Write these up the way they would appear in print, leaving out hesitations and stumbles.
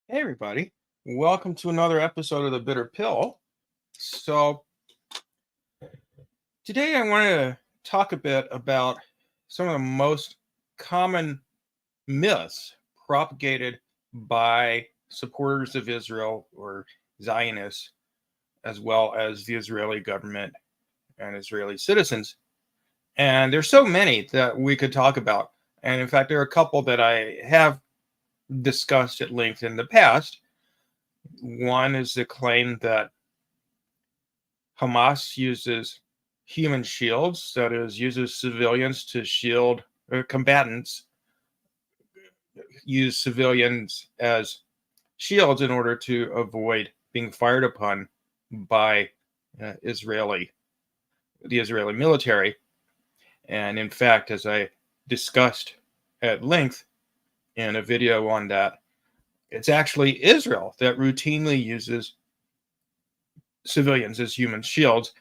Hey, everybody. Welcome to another episode of The Bitter Pill. So, today I want to talk a bit about some of the most common myths propagated by supporters of Israel or Zionists, as well as the Israeli government and Israeli citizens. And there's so many that we could talk about. And in fact, there are a couple that I have discussed at length in the past. One is the claim that Hamas uses human shields, that is, uses civilians to shield combatants, use civilians as shields in order to avoid being fired upon by the Israeli military. And in fact, as I discussed at length in a video on that, it's actually Israel that routinely uses civilians as human shields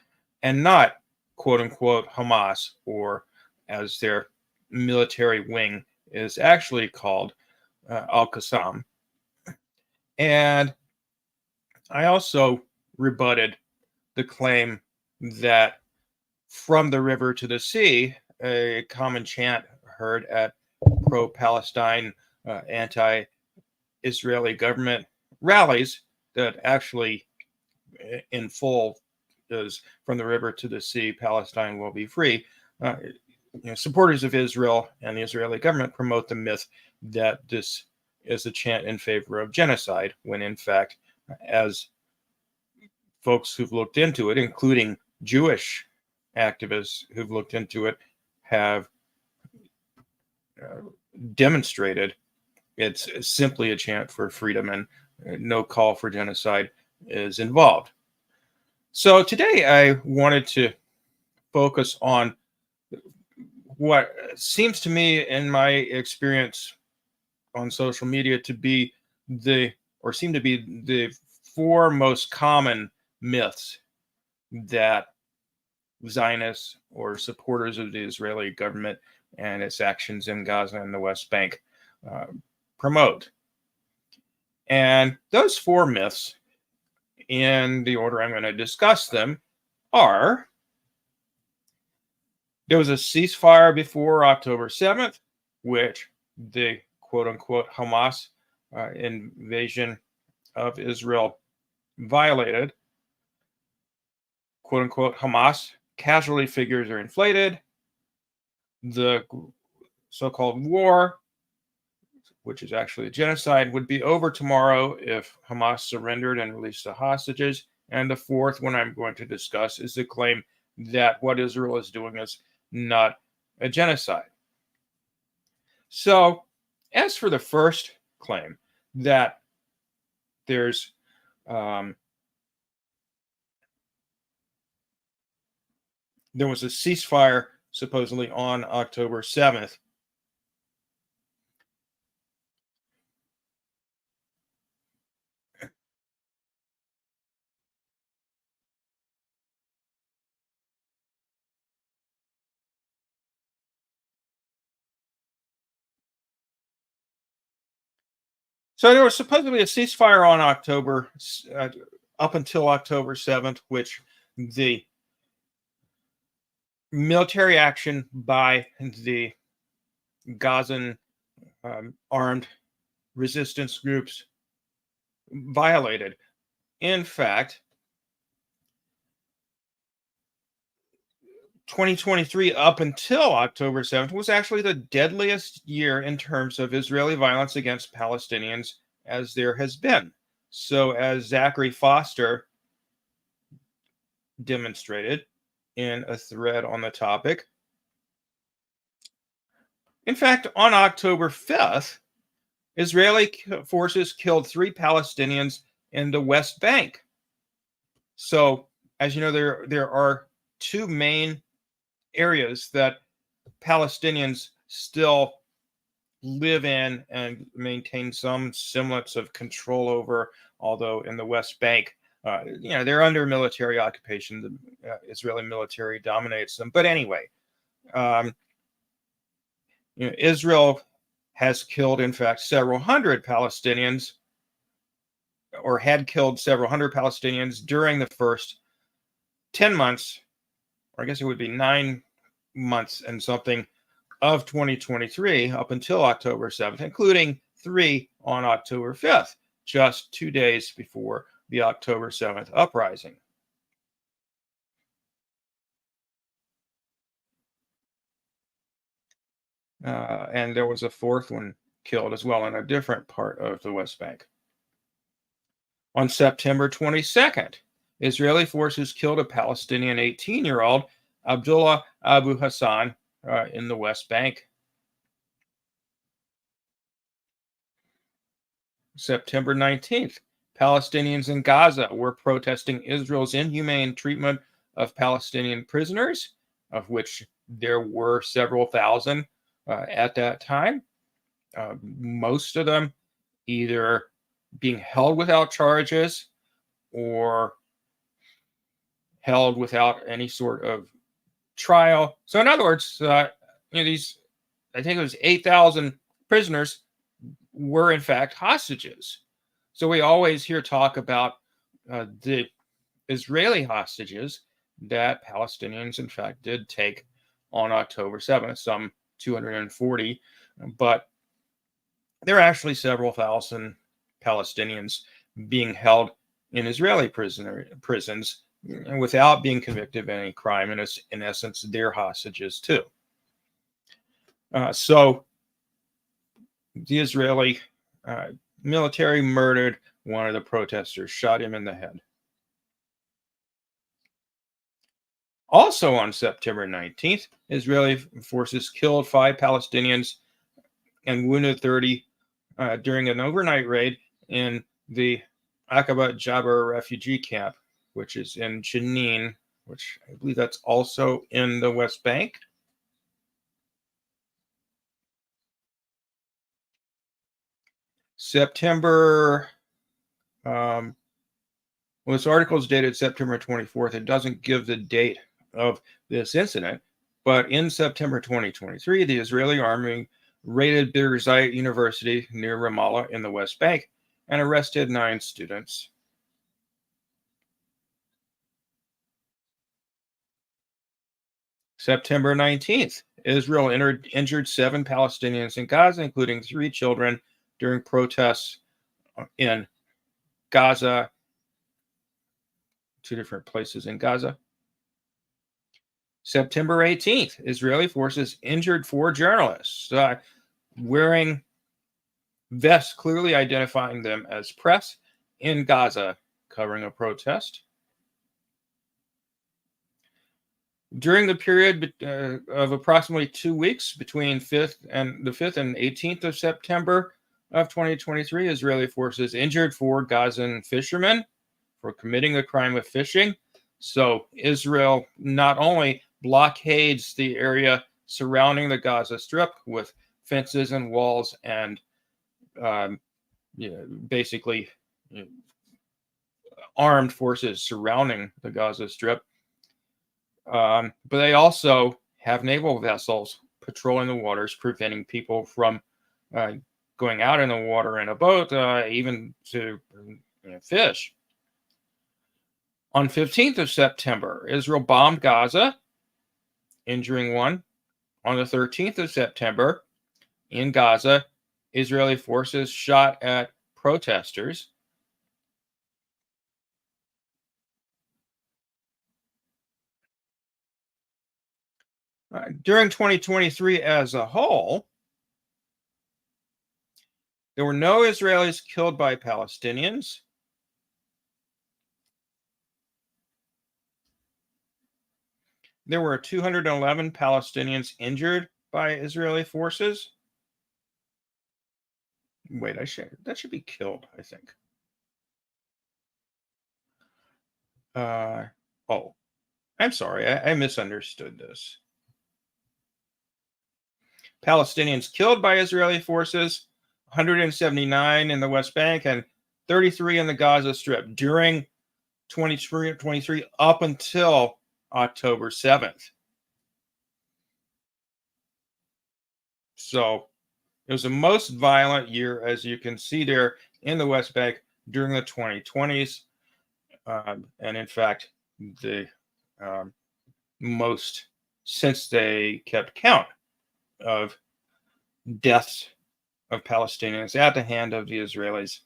and not quote unquote Hamas, or as their military wing is actually called, Al-Qassam. And I also rebutted the claim that from the river to the sea, a common chant heard at pro-Palestine, anti-Israeli government rallies that actually in full is from the river to the sea, Palestine will be free. Supporters of Israel and the Israeli government promote the myth that this is a chant in favor of genocide, when in fact, as folks who've looked into it, including Jewish activists who've looked into it, have demonstrated, it's simply a chant for freedom and no call for genocide is involved. So today I wanted to focus on what seems to me, in my experience on social media, to be seem to be the four most common myths that Zionists or supporters of the Israeli government and its actions in Gaza and the West Bank promote. And those four myths, in the order I'm going to discuss them, are: there was a ceasefire before October 7th, which the quote-unquote Hamas invasion of Israel violated. Quote-unquote Hamas casualty figures are inflated. The so-called war, which is actually a genocide, would be over tomorrow if Hamas surrendered and released the hostages. And the fourth one I'm going to discuss is the claim that what Israel is doing is not a genocide. So, as for the first claim, that there's there was a ceasefire supposedly on October 7th. So there was supposedly a ceasefire on up until October 7th, which the military action by the Gazan armed resistance groups violated. In fact, 2023 up until October 7th was actually the deadliest year in terms of Israeli violence against Palestinians as there has been. So, as Zachary Foster demonstrated in a thread on the topic, in fact, on October 5th, Israeli forces killed 3 Palestinians in the West Bank. So, as you know, there are 2 main areas that Palestinians still live in and maintain some semblance of control over, although in the West Bank, they're under military occupation. The Israeli military dominates them. But anyway, Israel has killed, in fact, several hundred Palestinians or had killed several hundred Palestinians during the first 10 months, or I guess it would be 9 months and something, of 2023 up until October 7th, including 3 on October 5th, just 2 days before the October 7th uprising. And there was a 4th one killed as well in a different part of the West Bank. On September 22nd, Israeli forces killed a Palestinian 18-year-old, Abdullah Abu Hassan, in the West Bank. September 19th, Palestinians in Gaza were protesting Israel's inhumane treatment of Palestinian prisoners, of which there were several thousand at that time. Most of them either being held without charges or held without any sort of trial. So, in other words, these, I think it was 8,000 prisoners were in fact hostages. So we always hear talk about the Israeli hostages that Palestinians, in fact, did take on October 7th, some 240, but there are actually several thousand Palestinians being held in Israeli prisons without being convicted of any crime. And in essence, they're hostages too. So the Israeli military murdered one of the protesters, shot him in the head. Also on September 19th, Israeli forces killed 5 Palestinians and wounded 30 during an overnight raid in the Aqaba Jabir refugee camp, which is in Jenin, which I believe that's also in the West Bank. September, well, this article is dated September 24th. It doesn't give the date of this incident, but in September 2023, the Israeli army raided Birzeit University near Ramallah in the West Bank and arrested 9 students. September 19th, Israel injured 7 Palestinians in Gaza, including 3 children, during protests in Gaza, 2 different places in Gaza. September 18th, Israeli forces injured 4 journalists wearing vests clearly identifying them as press in Gaza, covering a protest. During the period of approximately 2 weeks between the 5th and 18th of September of 2023, Israeli forces injured 4 Gazan fishermen for committing the crime of fishing. So Israel not only blockades the area surrounding the Gaza Strip with fences and walls and basically armed forces surrounding the Gaza Strip, but they also have naval vessels patrolling the waters, preventing people from going out in the water in a boat, even to fish. On 15th of September, Israel bombed Gaza, injuring 1. On the 13th of September, in Gaza, Israeli forces shot at protesters. During 2023 as a whole, there were no Israelis killed by Palestinians. There were 211 Palestinians injured by Israeli forces. Wait, that should be killed, I think. Oh, I'm sorry, I misunderstood this. Palestinians killed by Israeli forces, 179 in the West Bank and 33 in the Gaza Strip during 2023 up until October 7th. So it was the most violent year, as you can see there, in the West Bank during the 2020s. And in fact, the most since they kept count of deaths of Palestinians at the hand of the Israelis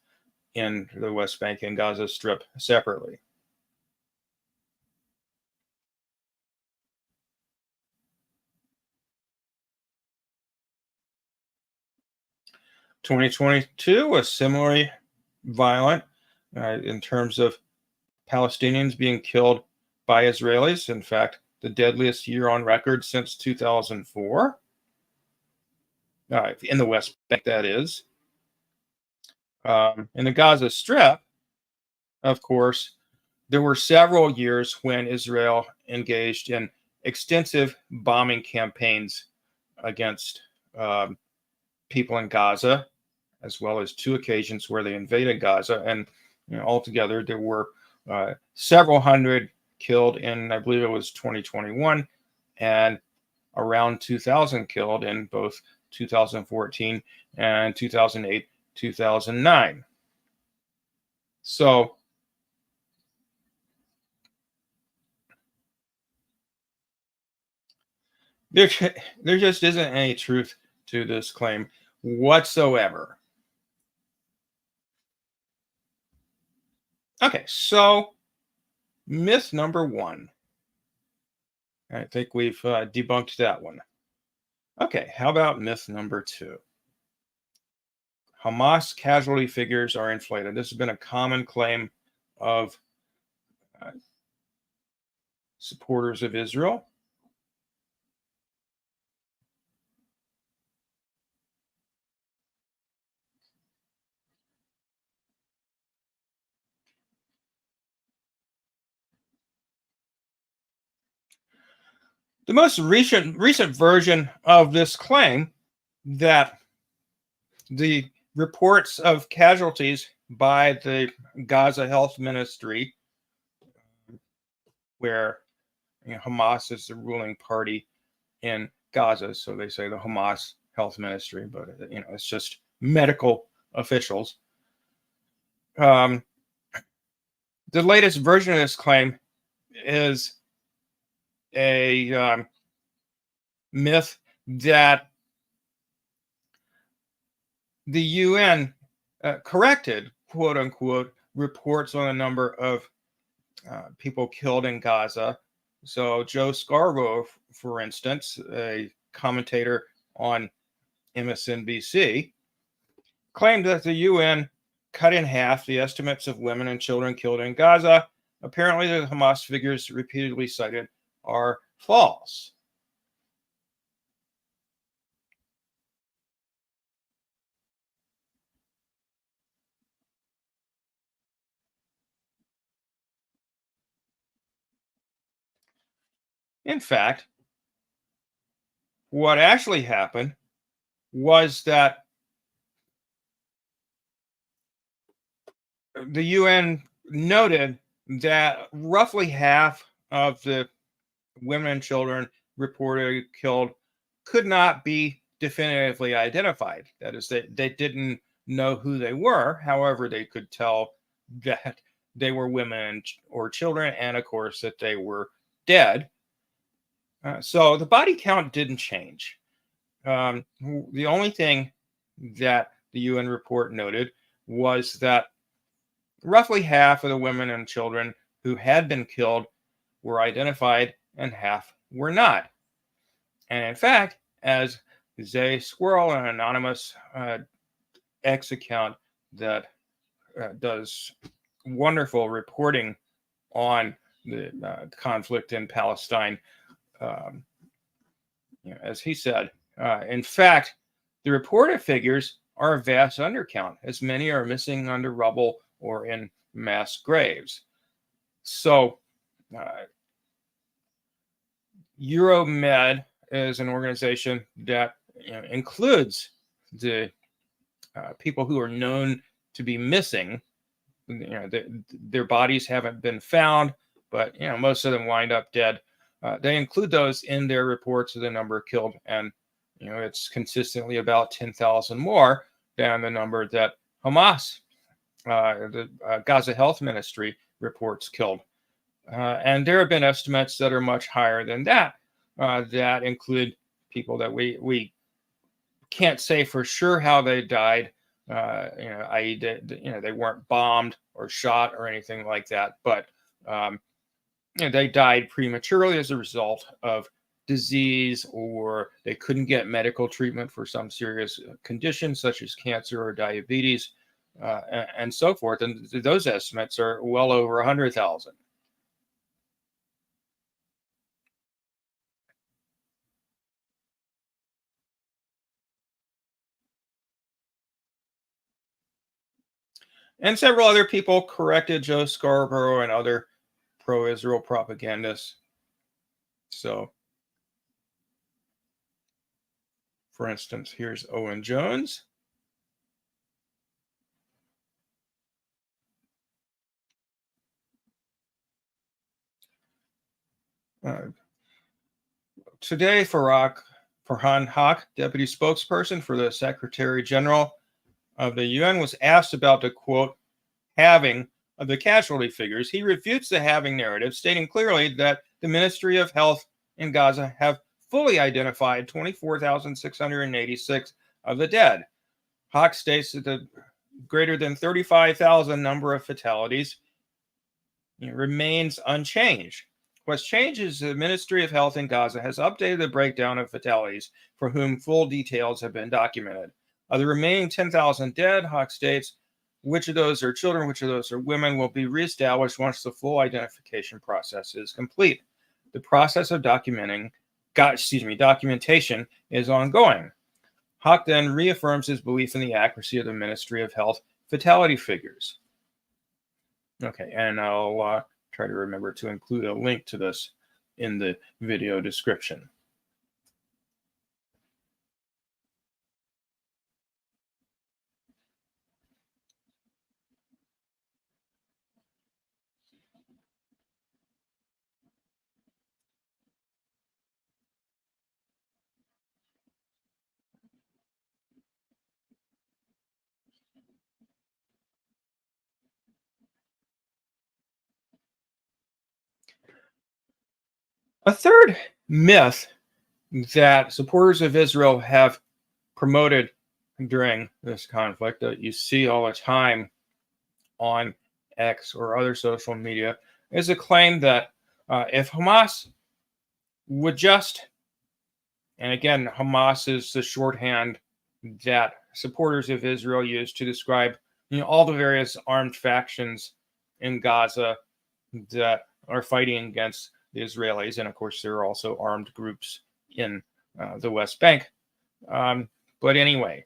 in the West Bank and Gaza Strip separately. (2022) was similarly violent in terms of Palestinians being killed by Israelis. In fact, the deadliest year on record since 2004, in the West Bank, that is. In the Gaza Strip, of course, there were several years when Israel engaged in extensive bombing campaigns against people in Gaza, as well as 2 occasions where they invaded Gaza. And altogether, there were several hundred killed in, I believe it was 2021, and around 2,000 killed in both 2014 and 2008, 2009. So there just isn't any truth to this claim whatsoever. Okay, so myth number 1. I think we've debunked that one. Okay, how about myth number 2? Hamas casualty figures are inflated. This has been a common claim of supporters of Israel. The most recent version of this claim, that the reports of casualties by the Gaza Health Ministry, where Hamas is the ruling party in Gaza, so they say the Hamas Health Ministry, but it's just medical officials. The latest version of this claim is a myth that the UN corrected, quote unquote, reports on the number of people killed in Gaza. So Joe Scarborough, for instance, a commentator on MSNBC, claimed that the UN cut in half the estimates of women and children killed in Gaza. Apparently, the Hamas figures repeatedly cited are false. In fact, what actually happened was that the UN noted that roughly half of the women and children reported killed could not be definitively identified. That is, they didn't know who they were. However, they could tell that they were women or children, and of course that they were dead. So the body count didn't change. The only thing that the UN report noted was that roughly half of the women and children who had been killed were identified and half were not. And in fact, as Zay Squirrel, an anonymous X account that does wonderful reporting on the conflict in Palestine, as he said, in fact, the reported figures are a vast undercount, as many are missing under rubble or in mass graves. So, Euromed is an organization that includes the people who are known to be missing. Their bodies haven't been found, but most of them wind up dead. They include those in their reports of the number killed, and it's consistently about 10,000 more than the number that Hamas the Gaza Health Ministry reports killed. And there have been estimates that are much higher than that, that include people that we can't say for sure how they died, i.e., they weren't bombed or shot or anything like that, but they died prematurely as a result of disease, or they couldn't get medical treatment for some serious conditions such as cancer or diabetes, and so forth. And those estimates are well over 100,000. And several other people corrected Joe Scarborough and other pro-Israel propagandists. So, for instance, here's Owen Jones. Today, Farhan Haq, deputy spokesperson for the Secretary General of the UN, was asked about the quote halving of the casualty figures. He refutes the halving narrative, stating clearly that the Ministry of Health in Gaza have fully identified 24,686 of the dead. Haq states that the greater than 35,000 number of fatalities remains unchanged. What's changed is the Ministry of Health in Gaza has updated the breakdown of fatalities for whom full details have been documented. Of the remaining 10,000 dead, Haq states, which of those are children, which of those are women, will be reestablished once the full identification process is complete. The process of documentation is ongoing. Haq then reaffirms his belief in the accuracy of the Ministry of Health fatality figures. Okay, and I'll try to remember to include a link to this in the video description. A third myth that supporters of Israel have promoted during this conflict that you see all the time on X or other social media is a claim that if Hamas would just, and again, Hamas is the shorthand that supporters of Israel use to describe all the various armed factions in Gaza that are fighting against the Israelis, and of course there are also armed groups in the West Bank. But anyway,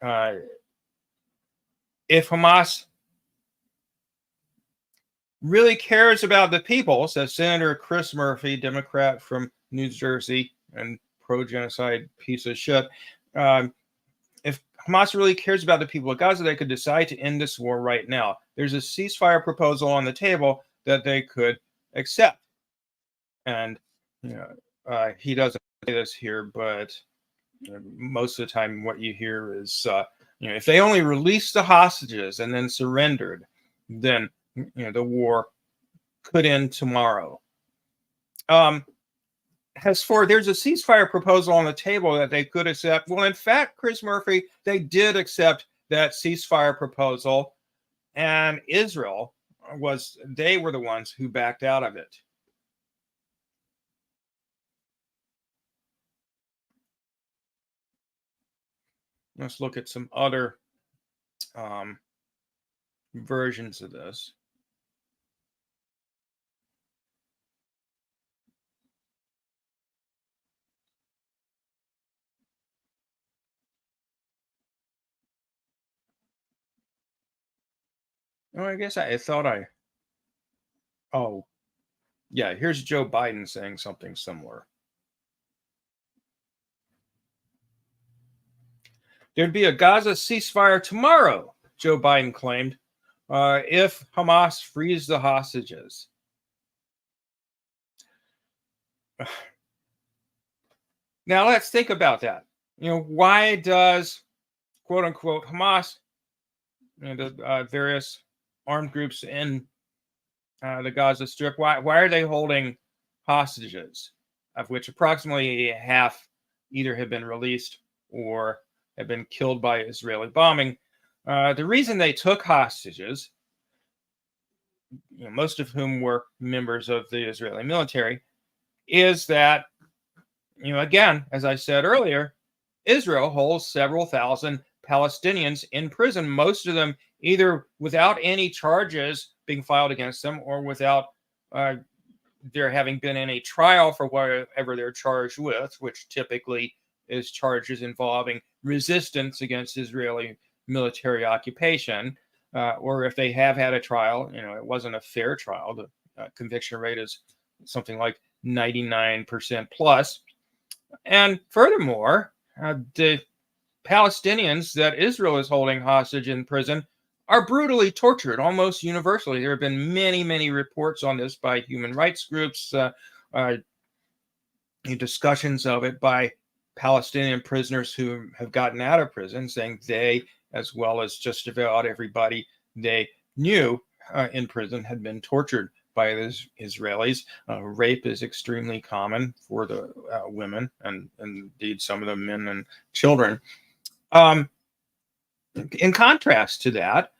if Hamas really cares about the people, says Senator Chris Murphy, Democrat from New Jersey and pro-genocide piece of shit, if Hamas really cares about the people of Gaza, they could decide to end this war right now. There's a ceasefire proposal on the table that they could accept. And he doesn't say this here, but most of the time what you hear is, if they only released the hostages and then surrendered, then the war could end tomorrow. As for there's a ceasefire proposal on the table that they could accept. Well, in fact, Chris Murphy, they did accept that ceasefire proposal, and Israel they were the ones who backed out of it. Let's look at some other versions of this. Oh, I guess I thought oh, yeah, here's Joe Biden saying something similar. There'd be a Gaza ceasefire tomorrow, Joe Biden claimed, if Hamas frees the hostages. Now let's think about that. Why does, quote unquote, Hamas the various armed groups in the Gaza Strip, why are they holding hostages, of which approximately half either have been released or have been killed by Israeli bombing? The reason they took hostages, most of whom were members of the Israeli military, is that, again, as I said earlier, Israel holds several thousand Palestinians in prison, most of them either without any charges being filed against them or without there having been any trial for whatever they're charged with, which typically is charges involving resistance against Israeli military occupation. Or if they have had a trial, it wasn't a fair trial. The conviction rate is something like 99% plus. And furthermore, the Palestinians that Israel is holding hostage in prison are brutally tortured almost universally. There have been many, many reports on this by human rights groups, discussions of it by Palestinian prisoners who have gotten out of prison, saying they, as well as just about everybody they knew in prison, had been tortured by the Israelis. Rape is extremely common for the women and indeed some of the men and children. In contrast to that,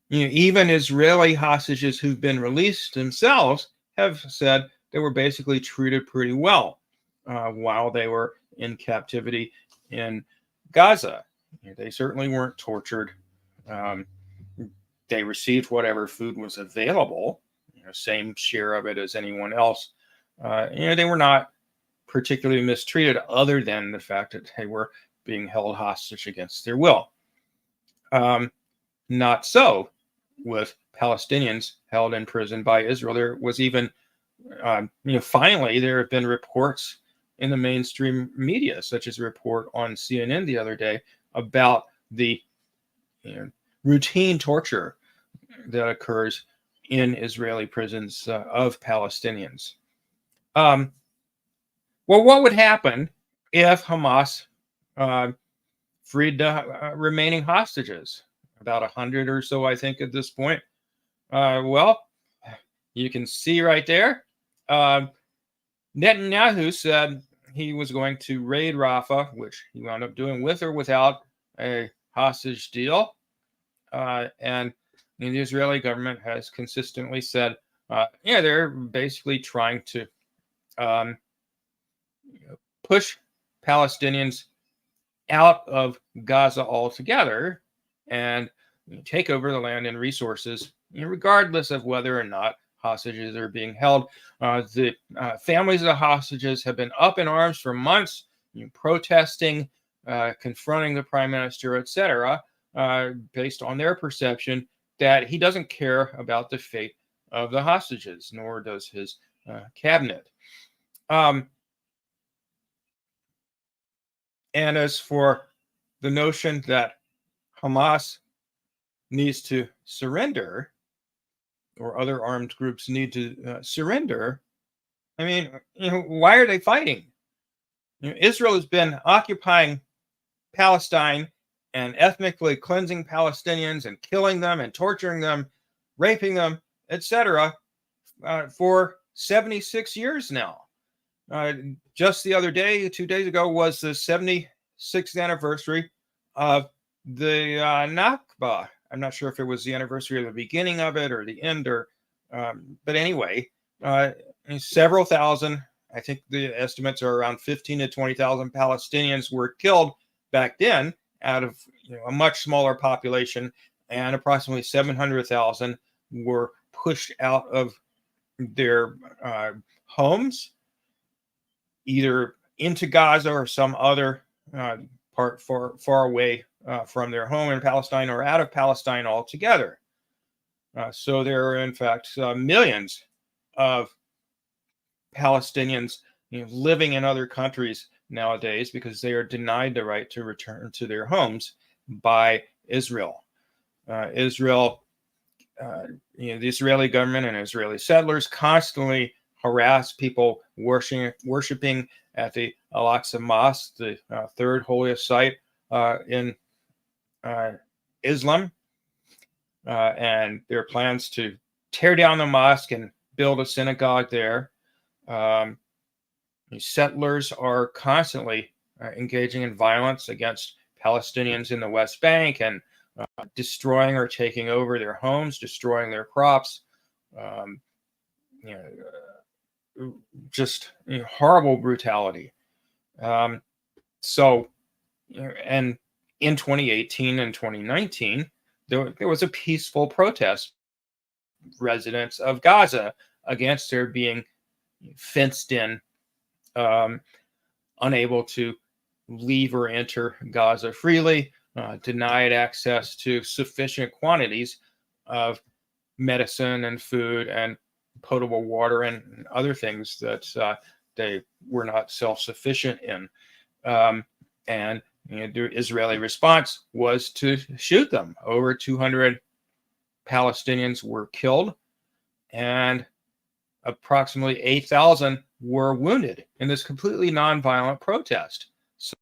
even Israeli hostages who've been released themselves have said they were basically treated pretty well while they were in captivity in Gaza. They certainly weren't tortured. They received whatever food was available, same share of it as anyone else. They were not particularly mistreated, other than the fact that they were being held hostage against their will. Not so with Palestinians held in prison by Israel. There was even, finally, there have been reports in the mainstream media, such as a report on CNN the other day about the routine torture that occurs in Israeli prisons of Palestinians. Well, what would happen if Hamas freed the remaining hostages? About 100 or so, I think, at this point. Well, you can see right there. Netanyahu said he was going to raid Rafah, which he wound up doing with or without a hostage deal. And the Israeli government has consistently said, they're basically trying to push Palestinians out of Gaza altogether and take over the land and resources, regardless of whether or not hostages are being held. The families of the hostages have been up in arms for months, protesting, confronting the prime minister, etc., based on their perception that he doesn't care about the fate of the hostages, nor does his cabinet. And as for the notion that Hamas needs to surrender, or other armed groups need to surrender, I mean, why are they fighting? Israel has been occupying Palestine and ethnically cleansing Palestinians and killing them and torturing them, raping them, etc., for 76 years now. Just the other day, 2 days ago, was the 76th anniversary of the Nakba. I'm not sure if it was the anniversary of the beginning of it or the end, but anyway, several thousand, I think the estimates are around 15 to 20,000 Palestinians were killed back then out of a much smaller population, and approximately 700,000 were pushed out of their homes, either into Gaza or some other part far away from their home in Palestine or out of Palestine altogether. So there are, in fact, millions of Palestinians living in other countries nowadays because they are denied the right to return to their homes by Israel. The Israeli government and Israeli settlers constantly harass people worshiping at the Al-Aqsa Mosque, the third holiest site in uh, Islam and their plans to tear down the mosque and build a synagogue there. Um, Settlers are constantly engaging in violence against Palestinians in the West Bank and destroying or taking over their homes, destroying their crops. Um, you just horrible brutality. Um, so, and in 2018 and 2019, there was a peaceful protest, residents of Gaza, against there being fenced in, um, unable to leave or enter Gaza freely, denied access to sufficient quantities of medicine and food and potable water and other things that they were not self-sufficient in. Um, and the Israeli response was to shoot them. Over 200 Palestinians were killed, and approximately 8,000 were wounded in this completely nonviolent protest. So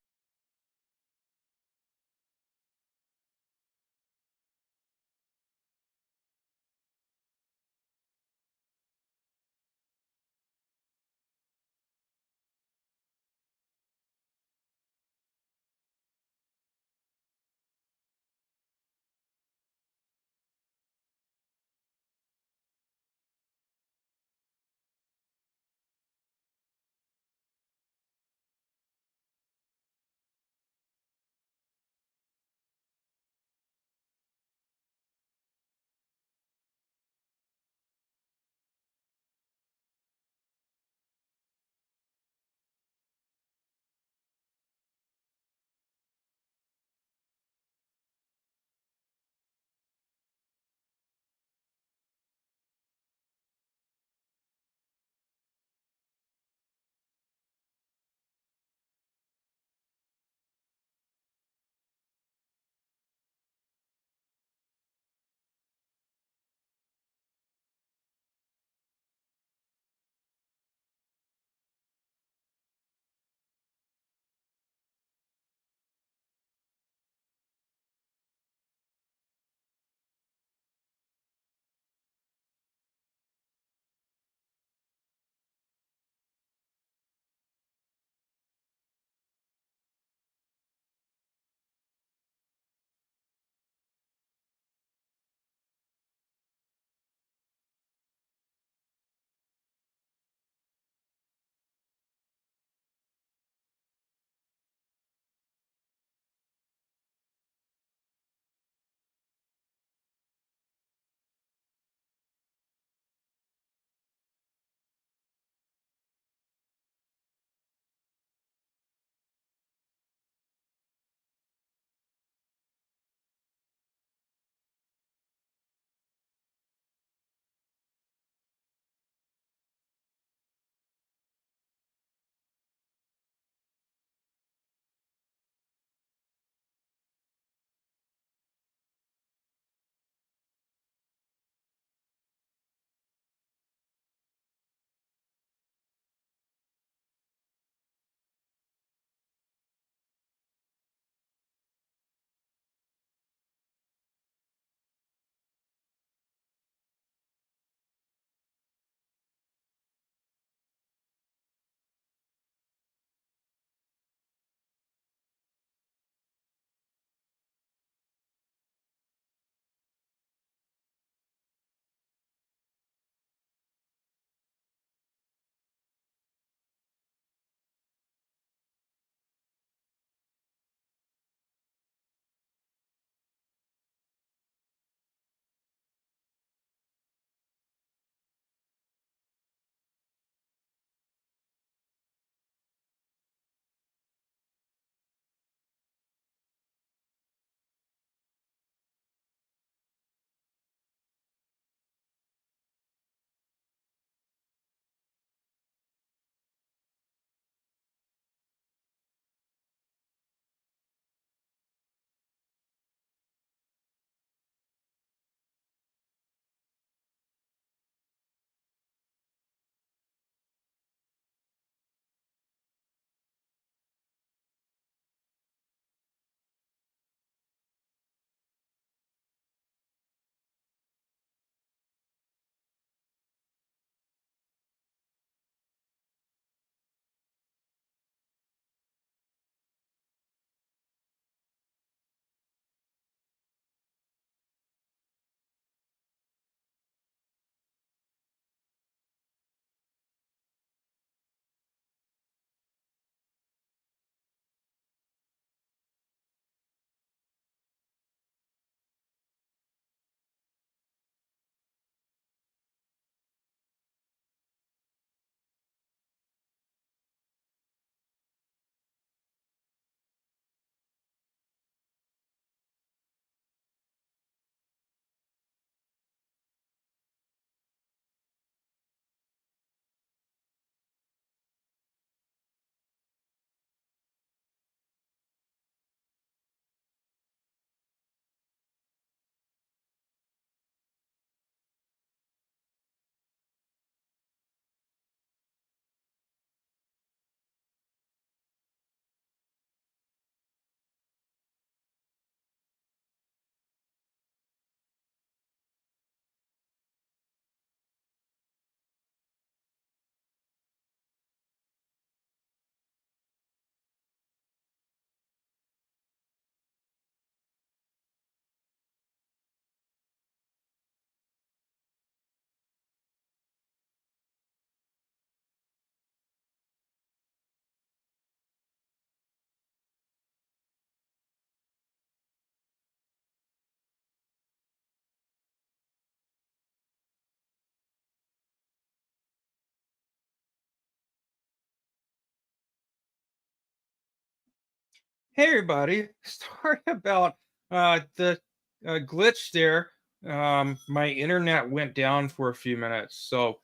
Hey everybody, sorry about the glitch there. My internet went down for a few minutes, so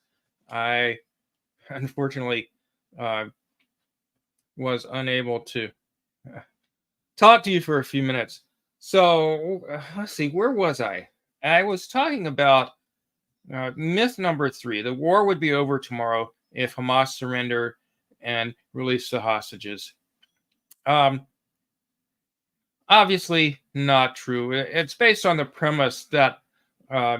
I unfortunately uh, was unable to uh, talk to you for a few minutes. So let's see, where was I? I was talking about myth number three: the war would be over tomorrow if Hamas surrendered and released the hostages. Um, Obviously not true. It's based on the premise that uh,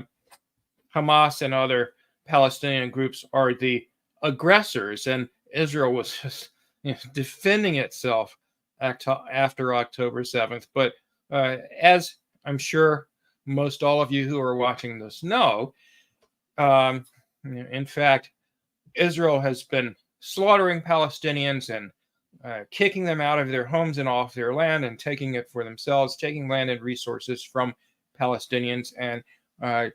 Hamas and other Palestinian groups are the aggressors, and Israel was just defending itself after October 7th. But as I'm sure most all of you who are watching this know, um, in fact, Israel has been slaughtering Palestinians and kicking them out of their homes and off their land and taking it for themselves, taking land and resources from Palestinians and uh,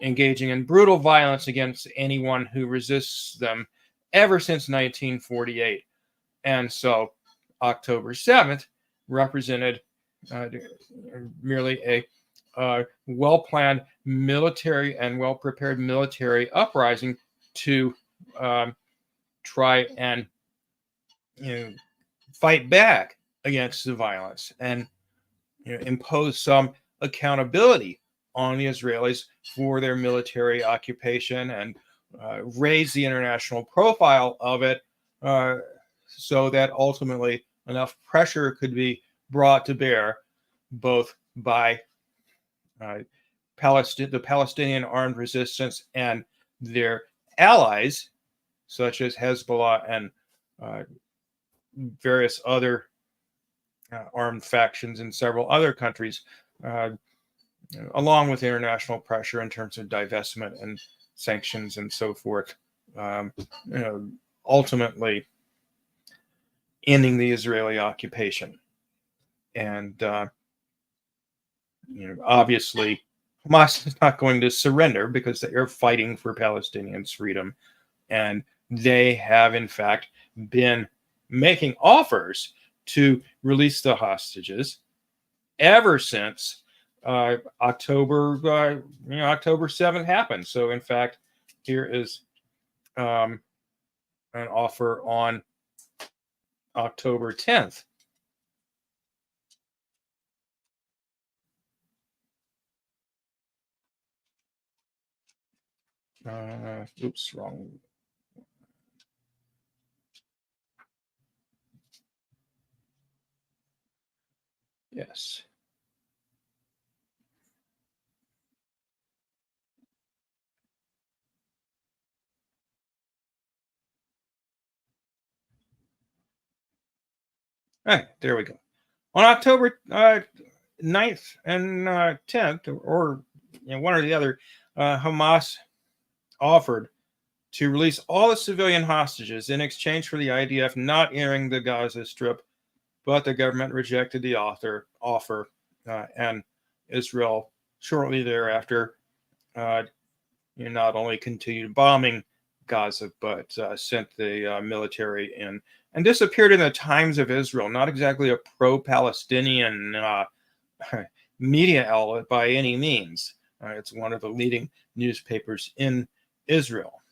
engaging in brutal violence against anyone who resists them ever since 1948. And so October 7th represented uh, merely a well-planned military and well-prepared military uprising to um, try and fight back against the violence and impose some accountability on the Israelis for their military occupation and raise the international profile of it so that ultimately enough pressure could be brought to bear both by uh, the Palestinian armed resistance and their allies, such as Hezbollah and uh, various other armed factions in several other countries, uh, along with international pressure in terms of divestment and sanctions and so forth, um, you know, ultimately ending the Israeli occupation. And obviously, Hamas is not going to surrender because they are fighting for Palestinians' freedom, and they have in fact been making offers to release the hostages ever since October 7th happened. So in fact, here is an offer on October 10th. Oops, wrong. Yes. All right, there we go. On October 9th and 10th, or one or the other, Hamas offered to release all the civilian hostages in exchange for the IDF not entering the Gaza Strip, but the government rejected the offer, and Israel shortly thereafter not only continued bombing Gaza, but sent the military in. And this appeared in the Times of Israel, not exactly a pro-Palestinian media outlet by any means. It's one of the leading newspapers in Israel.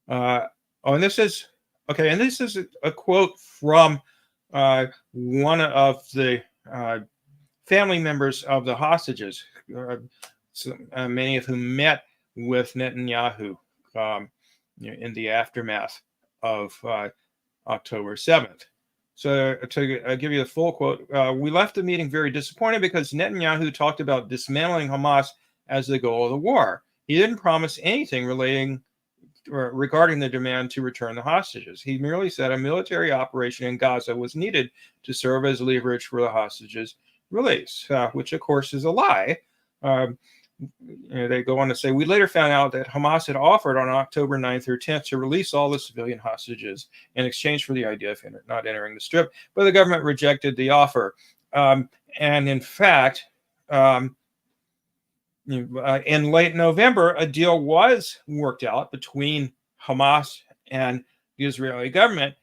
And this is a quote from one of the family members of the hostages, many of whom met with Netanyahu in the aftermath of October 7th. So to give you the full quote, we left the meeting very disappointed because Netanyahu talked about dismantling Hamas as the goal of the war. He didn't promise anything regarding the demand to return the hostages. He merely said a military operation in Gaza was needed to serve as leverage for the hostages release, which of course is a lie. They go on to say, we later found out that Hamas had offered on October 9th or 10th to release all the civilian hostages in exchange for the idea of not entering the Strip, but the government rejected the offer. And in fact, in late November, a deal was worked out between Hamas and the Israeli government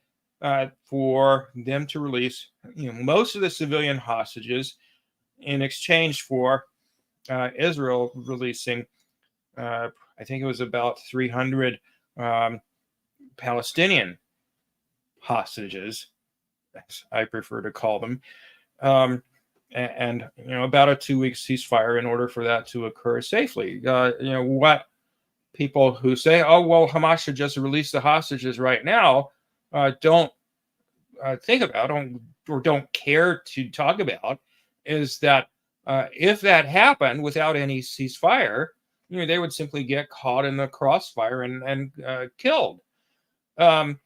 for them to release most of the civilian hostages in exchange for Israel releasing, I think it was about 300 um, Palestinian hostages, as I prefer to call them, um, and about a 2 week ceasefire in order for that to occur safely. What people who say, "Oh well, Hamas should just release the hostages right now," don't think about or don't care to talk about is that if that happened without any ceasefire, they would simply get caught in the crossfire and killed. Um,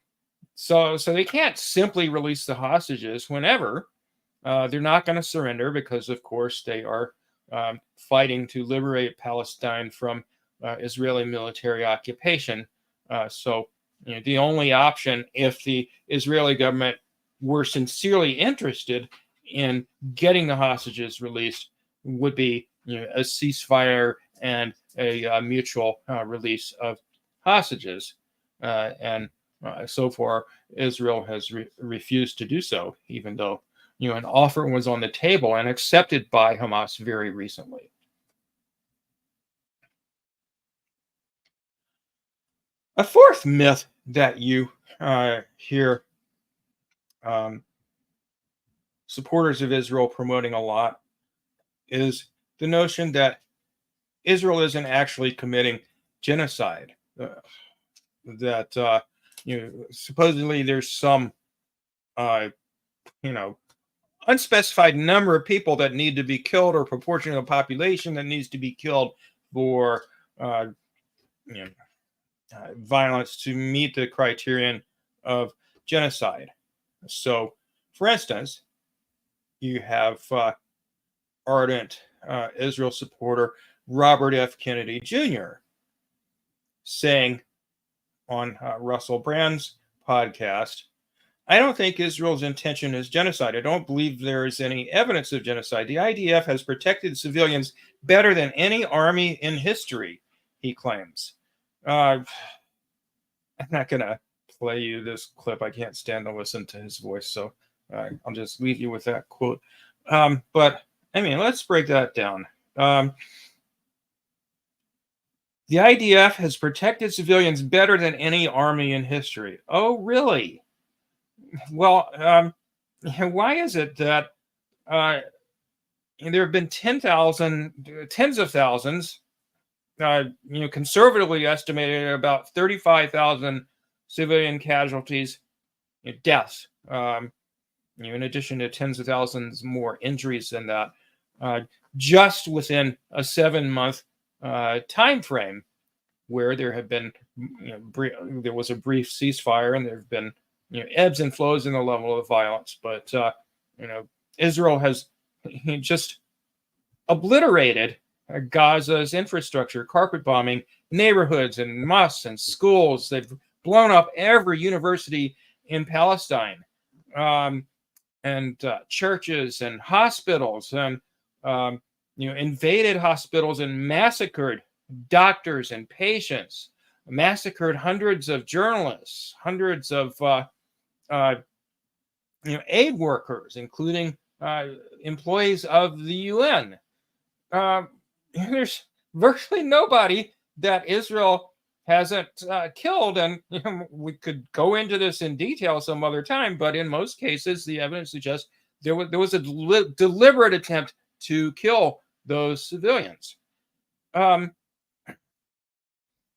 so they can't simply release the hostages whenever. They're not going to surrender because, of course, they are fighting to liberate Palestine from Israeli military occupation. So the only option, if the Israeli government were sincerely interested in getting the hostages released, would be a ceasefire and a mutual release of hostages. And so far, Israel has refused to do so, even though an offer was on the table and accepted by Hamas very recently. A fourth myth that you hear um, supporters of Israel promoting a lot is the notion that Israel isn't actually committing genocide. That supposedly there's some uh, you know unspecified number of people that need to be killed or proportion of the population that needs to be killed for uh, you know, violence to meet the criterion of genocide. So, for instance, you have ardent Israel supporter Robert F. Kennedy Jr. saying on Russell Brand's podcast, "I don't think Israel's intention is genocide. I don't believe there is any evidence of genocide. The IDF has protected civilians better than any army in history," he claims. Uh, I'm not going to play you this clip. I can't stand to listen to his voice. So I'll just leave you with that quote. But I mean, let's break that down. Um, the IDF has protected civilians better than any army in history. Oh, really? Well, why is it that uh, there have been 10,000, tens of thousands, conservatively estimated about 35,000 civilian casualties, deaths, in addition to tens of thousands more injuries than that, uh, just within a 7 month time frame, where there have been, there was a brief ceasefire and there have been, ebbs and flows in the level of violence, but you know, Israel has just obliterated Gaza's infrastructure, carpet bombing neighborhoods and mosques and schools. They've blown up every university in Palestine, and churches and hospitals, and invaded hospitals and massacred doctors and patients, massacred hundreds of journalists, hundreds of uh, aid workers, including employees of the UN. Uh, there's virtually nobody that Israel hasn't killed, and we could go into this in detail some other time. But in most cases, the evidence suggests there was a deliberate attempt to kill those civilians. Um,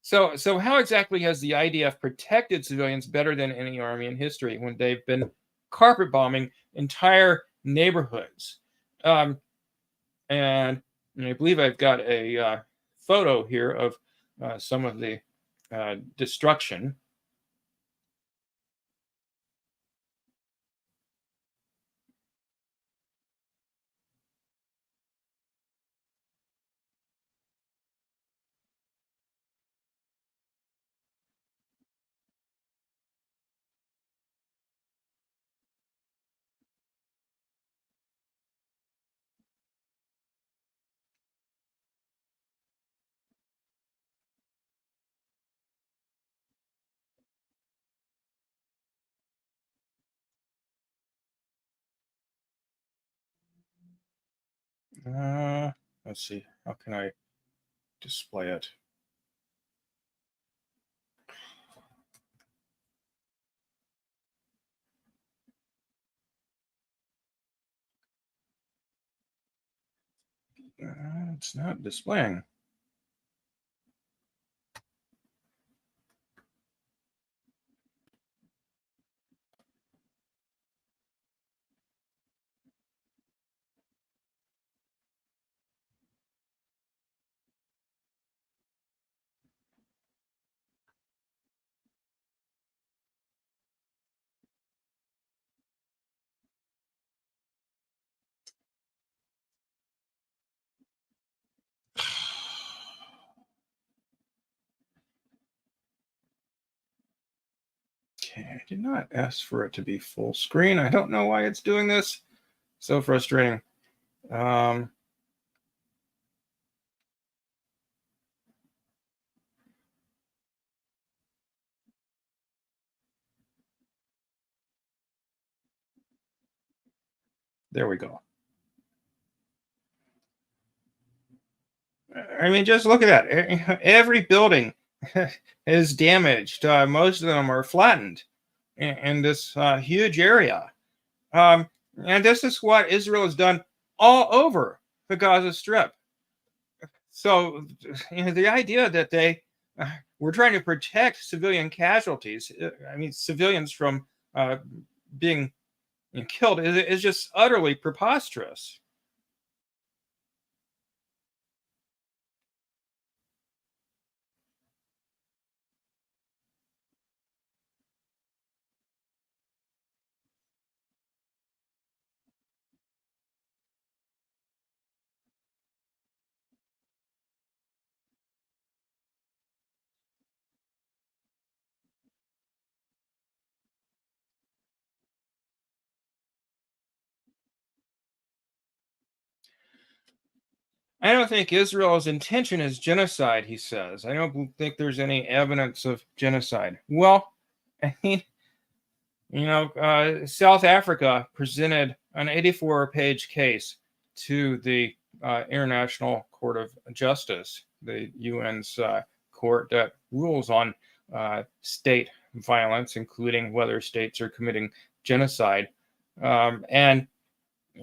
so how exactly has the IDF protected civilians better than any army in history when they've been carpet bombing entire neighborhoods? Um, and I believe I've got a photo here of some of the destruction. Uh, let's see. How can I display it? It's not displaying. Okay, I did not ask for it to be full screen. I don't know why it's doing this. So frustrating. Um, there we go. I mean, just look at that. Every building is damaged. Most of them are flattened in this huge area. Um, and this is what Israel has done all over the Gaza Strip. So, the idea that they were trying to protect civilian casualties, I mean, civilians from being killed, is just utterly preposterous. I don't think Israel's intention is genocide, he says. I don't think there's any evidence of genocide. Well, I mean, South Africa presented an 84-page case to the International Court of Justice, the UN's court that rules on state violence, including whether states are committing genocide. And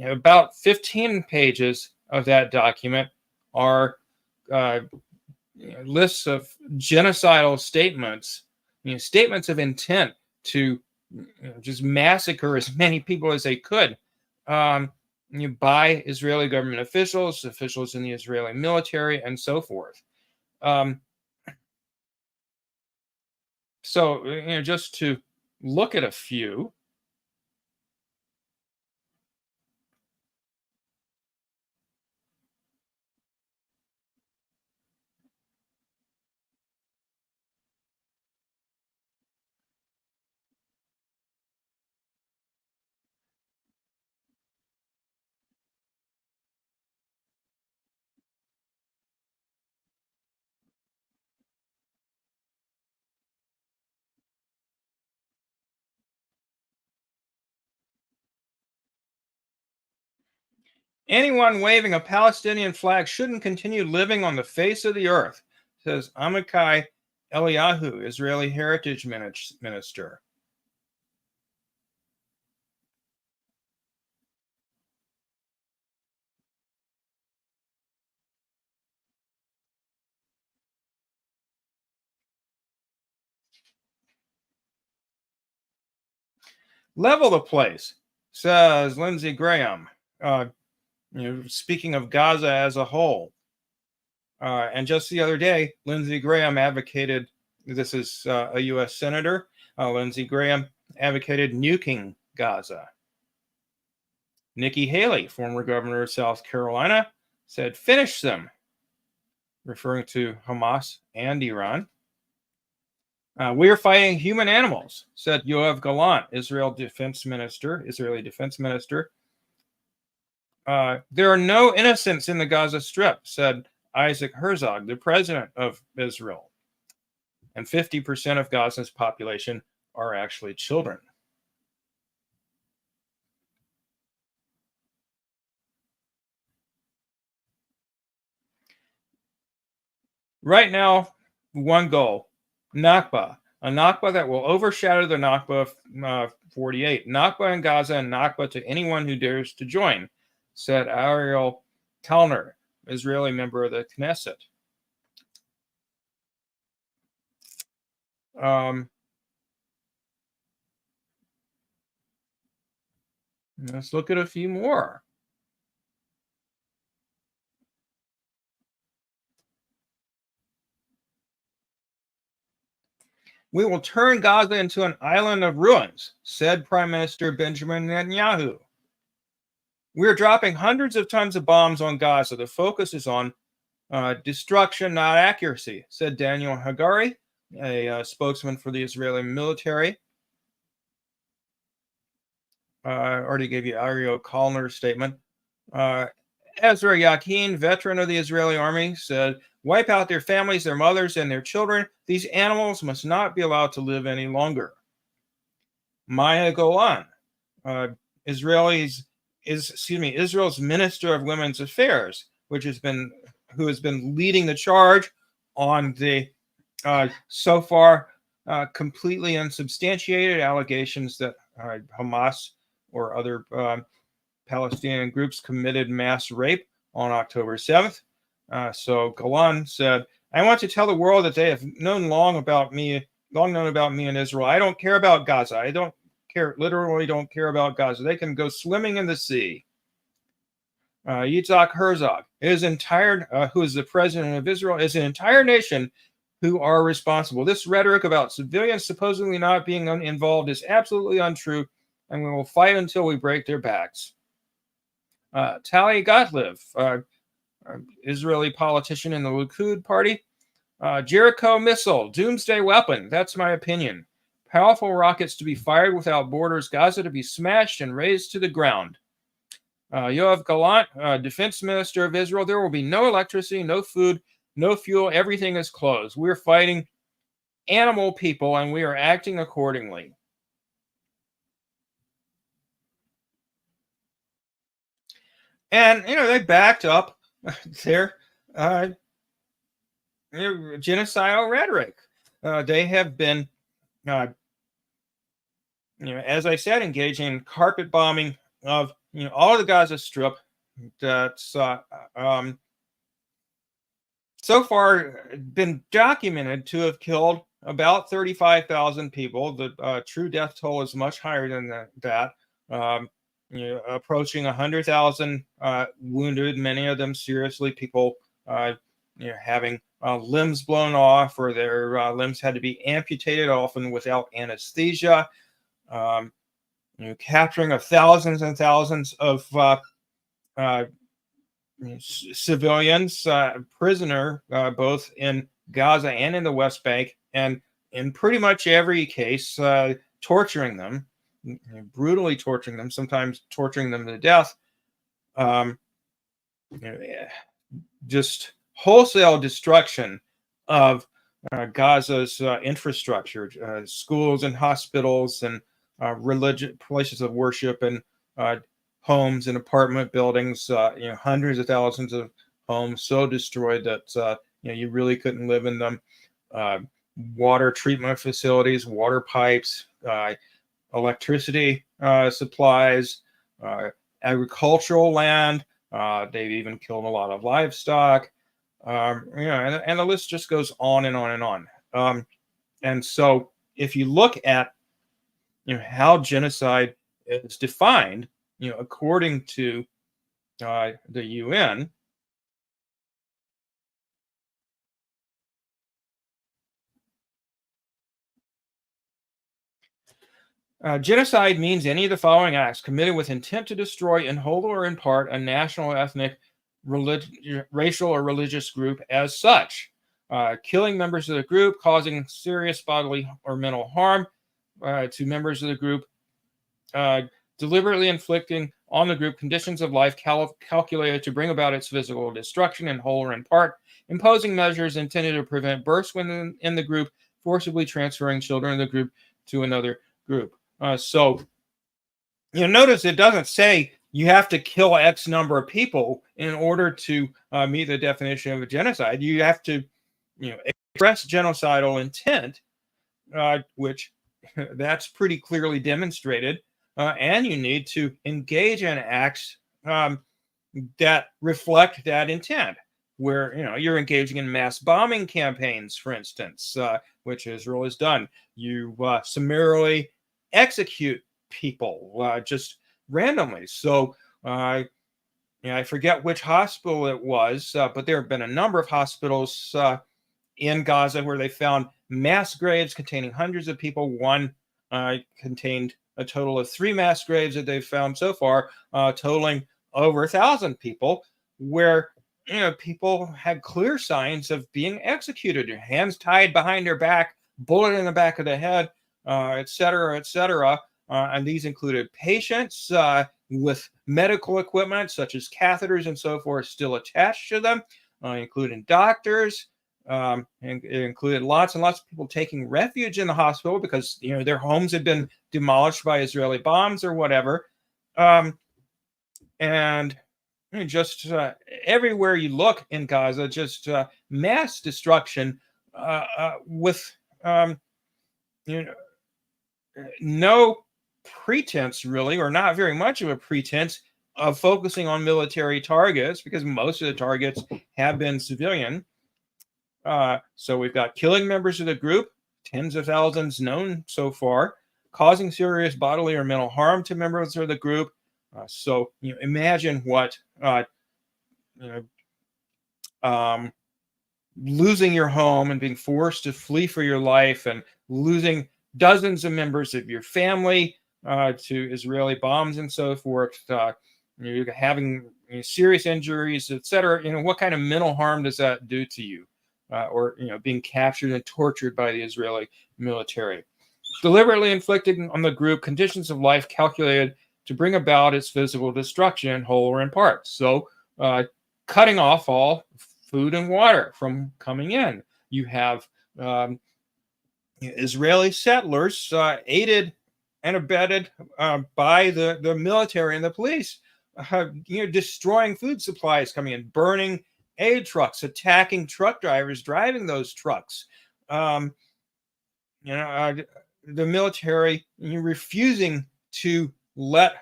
about 15 pages of that document are uh, lists of genocidal statements, statements of intent to just massacre as many people as they could by Israeli government officials, officials in the Israeli military, and so forth. Um, so, just to look at a few. Anyone waving a Palestinian flag shouldn't continue living on the face of the earth, says Amichai Eliyahu, Israeli heritage minister. Level the place, says Lindsey Graham. Speaking of Gaza as a whole. And just the other day, Lindsey Graham advocated, this is a U.S. Senator, Lindsey Graham advocated nuking Gaza. Nikki Haley, former governor of South Carolina, said, finish them, referring to Hamas and Iran. We are fighting human animals, said Yoav Gallant, Israeli defense minister. There are no innocents in the Gaza Strip, said Isaac Herzog, the president of Israel. And 50% of Gaza's population are actually children. Right now, one goal: Nakba, a Nakba that will overshadow the Nakba of 48. Nakba in Gaza and Nakba to anyone who dares to join, said Ariel Kalner, Israeli member of the Knesset. Um, let's look at a few more. We will turn Gaza into an island of ruins, said Prime Minister Benjamin Netanyahu. We're dropping hundreds of tons of bombs on Gaza. The focus is on destruction, not accuracy, said Daniel Hagari, a spokesman for the Israeli military. I already gave you Ariel Kalner's statement. Ezra Yakin, veteran of the Israeli army, said, wipe out their families, their mothers, and their children. These animals must not be allowed to live any longer. Maya Golan, Israel's Minister of Women's Affairs, who has been leading the charge on the so far completely unsubstantiated allegations that Hamas or other Palestinian groups committed mass rape on October 7th. So Golan said, I want to tell the world that they have long known about me in Israel. I don't care about Gaza. I literally don't care about Gaza. They can go swimming in the sea. Yitzhak Herzog, who is the president of Israel, is an entire nation who are responsible. This rhetoric about civilians supposedly not being involved is absolutely untrue, and we will fight until we break their backs. Tali Gottlieb, Israeli politician in the Likud party, Jericho missile, doomsday weapon. That's my opinion. Powerful rockets to be fired without borders, Gaza to be smashed and razed to the ground. Yoav Gallant, defense minister of Israel, there will be no electricity, no food, no fuel. Everything is closed. We're fighting animal people, and we are acting accordingly. And, they backed up their genocidal rhetoric. They have been, as I said, engaging in carpet bombing of, all of the Gaza Strip. That's so far been documented to have killed about 35,000 people. The true death toll is much higher than that. Approaching 100,000 wounded, many of them seriously. People, having limbs blown off, or their limbs had to be amputated, often without anesthesia. Capturing of thousands and thousands of civilians, prisoner, both in Gaza and in the West Bank, and in pretty much every case, torturing them, brutally torturing them, sometimes torturing them to death. Just wholesale destruction of Gaza's infrastructure, schools and hospitals and religious places of worship, and homes and apartment buildings. Hundreds of thousands of homes so destroyed that you really couldn't live in them. Water treatment facilities, water pipes, electricity supplies, agricultural land. They've even killed a lot of livestock. And the list just goes on and on and on. And so if you look at how genocide is defined, according to the UN, genocide means any of the following acts committed with intent to destroy in whole or in part a national, ethnic, racial, or religious group as such. Killing members of the group, causing serious bodily or mental harm to members of the group, deliberately inflicting on the group conditions of life calculated to bring about its physical destruction in whole or in part, imposing measures intended to prevent births within the group, forcibly transferring children of the group to another group. So notice it doesn't say you have to kill X number of people in order to meet the definition of a genocide. You have to express genocidal intent, which that's pretty clearly demonstrated, and you need to engage in acts that reflect that intent, where you're engaging in mass bombing campaigns, for instance, which Israel has done. You summarily execute people just randomly. So I forget which hospital it was, but there have been a number of hospitals in Gaza where they found mass graves containing hundreds of people. One contained a total of 3 mass graves that they've found so far, totaling over 1,000 people, where people had clear signs of being executed, their hands tied behind their back, bullet in the back of the head, et cetera, et cetera. And these included patients with medical equipment such as catheters and so forth still attached to them, including doctors. And it included lots and lots of people taking refuge in the hospital because their homes had been demolished by Israeli bombs or whatever. And just everywhere you look in Gaza, just mass destruction with no pretense, really, or not very much of a pretense of focusing on military targets, because most of the targets have been civilian. So we've got killing members of the group, tens of thousands known so far, causing serious bodily or mental harm to members of the group. So imagine what losing your home and being forced to flee for your life, and losing dozens of members of your family to Israeli bombs and so forth. You're having serious injuries, etc. What kind of mental harm does that do to you? Or being captured and tortured by the Israeli military. Deliberately inflicted on the group conditions of life calculated to bring about its physical destruction in whole or in part. So cutting off all food and water from coming in. You have Israeli settlers aided and abetted by the military and the police, destroying food supplies coming in, burning aid trucks, attacking truck drivers driving those trucks. The military refusing to let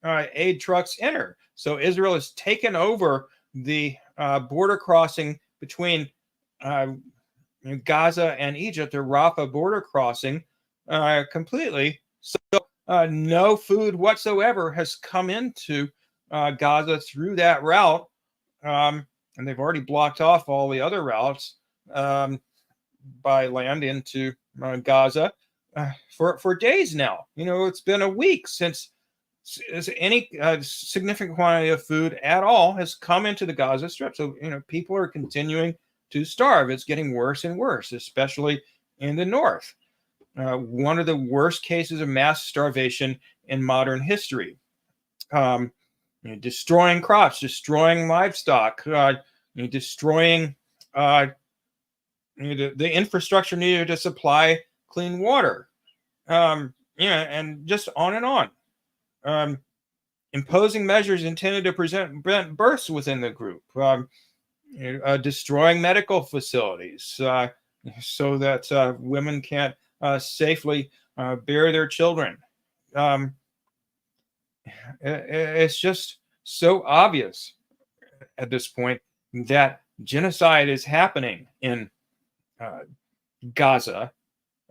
aid trucks enter. So Israel has taken over the border crossing between Gaza and Egypt, the Rafah border crossing, completely. So no food whatsoever has come into Gaza through that route. And they've already blocked off all the other routes by land into Gaza for days now. It's been a week since any significant quantity of food at all has come into the Gaza Strip. So, people are continuing to starve. It's getting worse and worse, especially in the north. One of the worst cases of mass starvation in modern history. Destroying crops, destroying livestock, destroying the infrastructure needed to supply clean water, and just on and on. Imposing measures intended to prevent births within the group, destroying medical facilities so that women can't safely bear their children. It's just so obvious at this point that genocide is happening in Gaza,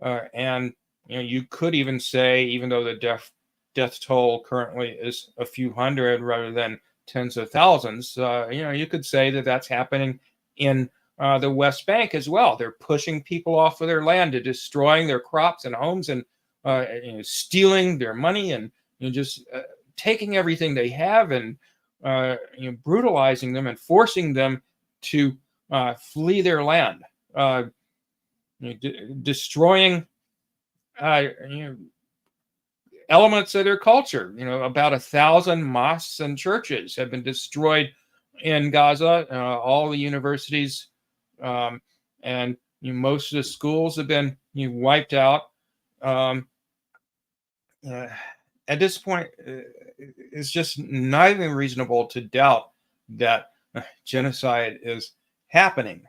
and you could even say, even though the death toll currently is a few hundred rather than tens of thousands, you could say that that's happening in the West Bank as well. They're pushing people off of their land, to destroying their crops and homes, and stealing their money, and just taking everything they have, and brutalizing them and forcing them to flee their land, destroying elements of their culture. About 1,000 mosques and churches have been destroyed in Gaza. All the universities and most of the schools have been wiped out. At this point, it's just not even reasonable to doubt that genocide is happening.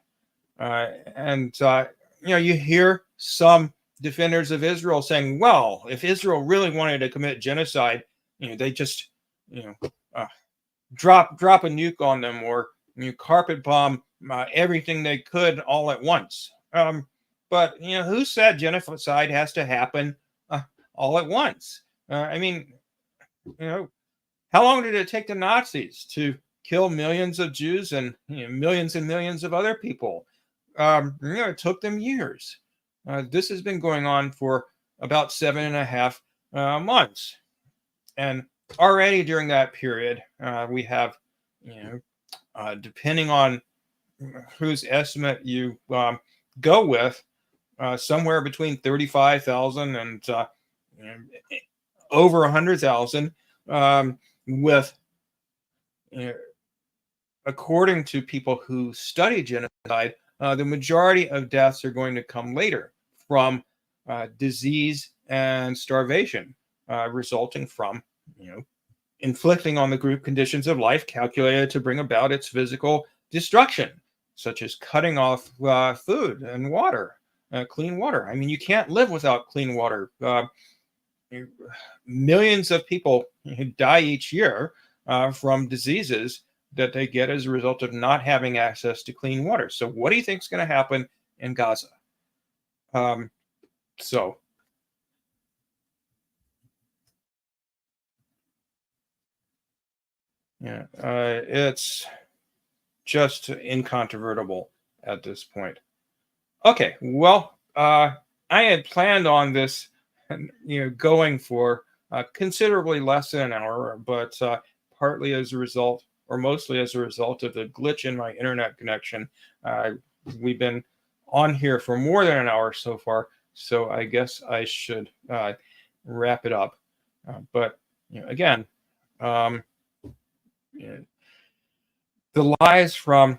You hear some defenders of Israel saying, well, if Israel really wanted to commit genocide, they just, uh, drop a nuke on them, or carpet bomb everything they could all at once. But who said genocide has to happen all at once? I mean, how long did it take the Nazis to kill millions of Jews and millions of other people? It took them years. This has been going on for about 7.5 months, and already during that period, we have, depending on whose estimate you go with, somewhere between 35,000 and over 100,000, with, according to people who study genocide, the majority of deaths are going to come later from disease and starvation, resulting from, inflicting on the group conditions of life calculated to bring about its physical destruction, such as cutting off food and water, clean water. I mean, you can't live without clean water. Millions of people die each year from diseases that they get as a result of not having access to clean water. So what do you think is going to happen in Gaza? It's just incontrovertible at this point. Okay, well, I had planned on this, going for considerably less than an hour, but partly as a result, or mostly as a result of the glitch in my internet connection, we've been on here for more than an hour so far, so I guess I should wrap it up. But again, the lies from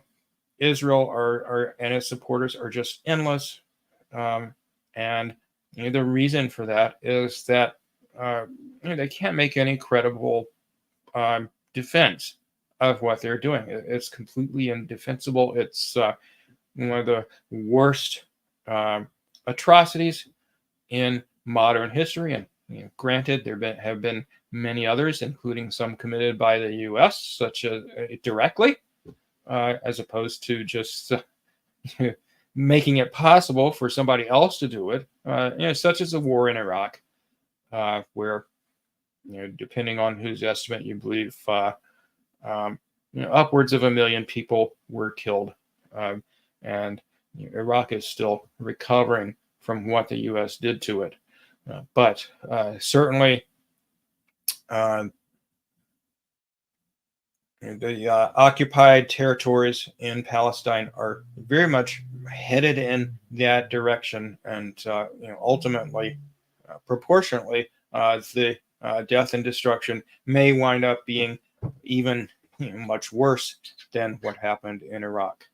Israel and its supporters are just endless, and the reason for that is that they can't make any credible defense of what they're doing. It's completely indefensible. It's one of the worst atrocities in modern history. And granted, there have been many others, including some committed by the U.S., such as directly, as opposed to just making it possible for somebody else to do it, such as the war in Iraq, where, depending on whose estimate you believe, upwards of 1 million people were killed, and Iraq is still recovering from what the U.S. did to it. But certainly, the occupied territories in Palestine are very much headed in that direction, and ultimately, proportionately, the death and destruction may wind up being even much worse than what happened in Iraq.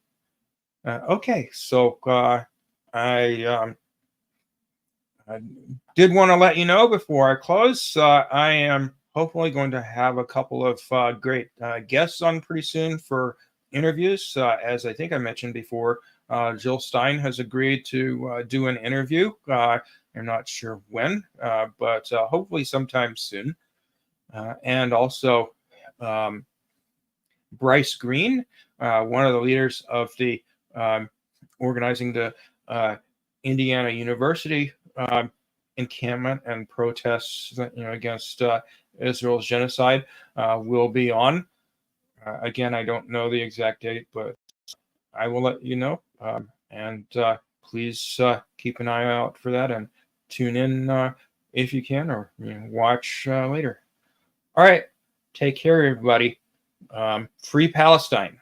Okay, so I did want to let you know before I close, I am hopefully going to have a couple of great guests on pretty soon for interviews. As I think I mentioned before, Jill Stein has agreed to do an interview. I'm not sure when, but hopefully sometime soon. And also Bryce Green, one of the leaders of the organizing the Indiana University encampment and protests, against Israel's genocide, will be on. Again, I don't know the exact date, but I will let you know. And please keep an eye out for that and tune in if you can, or watch later. All right, take care, everybody. Free Palestine.